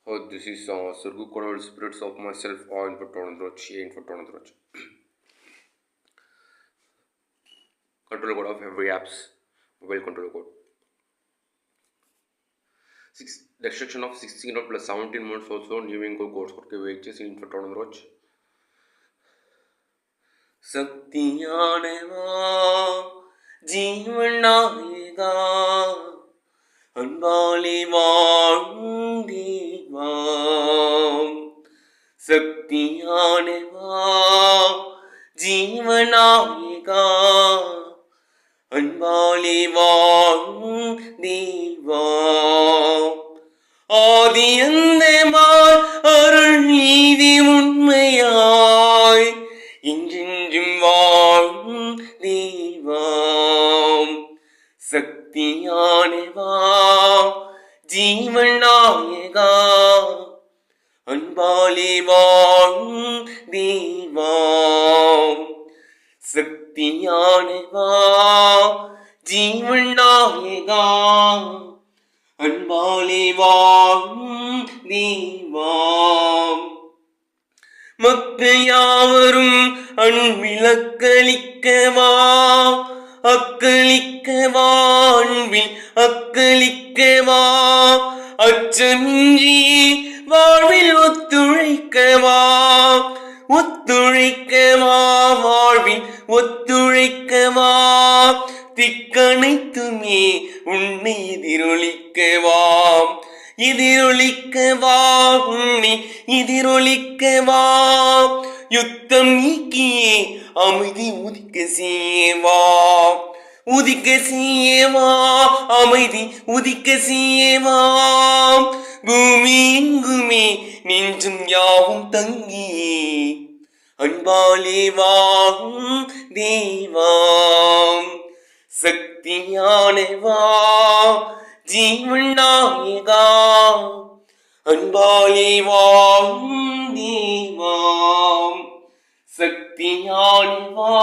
Oh, this is Surgu Kodal Spirits of Myself, or in Fatonandroch, in Fatonandroch. Control code of every apps, mobile control code. Destruction of 16 or plus 17 months also, new ingo codes, okay, wages in Fatonandroch. சக்தியானவா ஜீவனாயகா அன்பாலே வாழ்ந்தேவா சக்தியானவா ஜீவனாயகா அன்பாலே வாழ்ந்தேவா ஆதி அந்தமாய் அருள் நீதி உண்மையாய் இன்றென்றும் வாழும் தேவாம் சக்தியானவா ஜீவனாயகா அன்பாலே வாழும் தேவாம் சக்தியானவா ஜீவனாயகா அன்பாலே வாழும் தேவாம் மக்கள் யாவரும் அன்பிலக்களிக்கவா அக்களிக்கவா அன்பில் அக்களிக்கவா அச்சமின்றி வாழ்வில் ஒத்துழைக்கவா ஒத்துழைக்கவா வாழ்வில் ஒத்துழைக்கவா திக்கனைத்துமே உன்னை எதிரொலிக்கவா எதிரொலிக்கவா உன்னை எதிரொலிக்கவா யுத்தம் நீக்கியே அமைதி உதிக்க செய்யவா உதிக்க செய்யவா அமைதி உதிக்க செய்யவா பூமி எங்குமே நெஞ்சும் யாவும் தங்கியே அன்பாலே வாழும் தேவாம் சக்தியானவா ஜீவனாயகா அன்பாலே வாழும் தேவாம் சக்தியானவா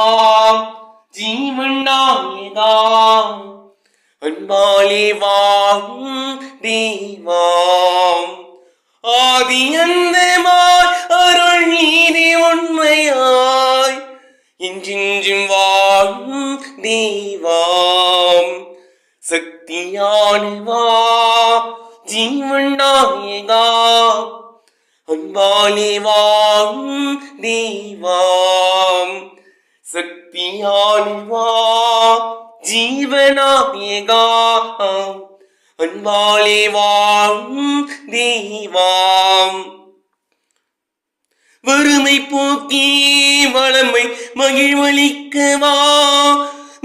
ஜீவனாயகா அன்பாலே வாழும் தேவாம் ஆதி அந்தமாய் அருள் நீதி உண்மையாய் இன்றென்றும் வாழும் தேவாம் சக்தியானவா ஜீவனாயகா அன்பாலே வாழும் தேவாம் சக்தியானவா ஜீவனாயகா அன்பாலே வாழும் தேவாம் வறுமை போக்கி வளமை மகிழ்வளிக்கவா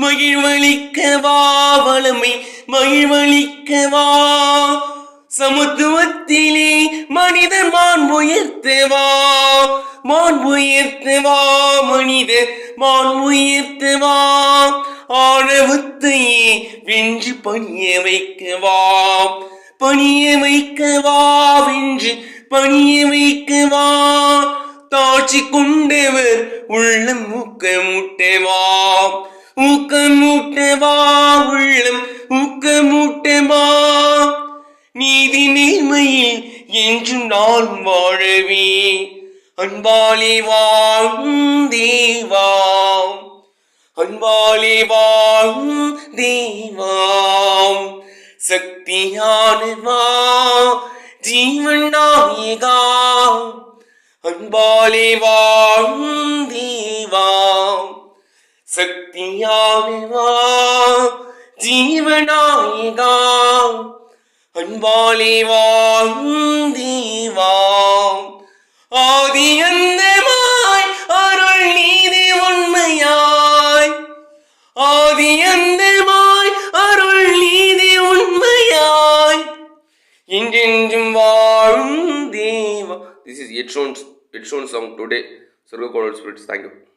மகிழ்வளிக்கவா வளமை மகிழ்வளிக்கவா சமத்துவத்திலே மனிதர் மாண்புயர்த்தவா மாண்புயர்த்தவா மனிதர் மாண்புயர்த்தவா ஆணவத்தையே வென்று பணிய வைக்கவா பணிய வைக்கவா வென்று பணிய வைக்கவா தாட்சி கொண்டவர் உள்ளம் ஊக்கமூட்டவா ஊக்கமூட்டவா உள்ளம் ஊக்கமூட்டவா நீதி நேர்மையில் என்றும் நான் வாழவே அன்பாலே வாழும் தேவாம் அன்பாலே வாழும் தேவாம் சக்தியானவா ஜீவனாயகா அன்பாலே வாழும் தேவாம் சக்தியானவா ஜீவனாயகா அன்பாலே வாழும் தேவாம் ஆதி அந்தமாய் அருள் நீதி உண்மையாய் ஆதி அந்தமாய் அருள் நீதி உண்மையாய் என்றென்றும் வாழும் தேவா. This is Headstone song today. Surgu Kodal Spirits. Thank you.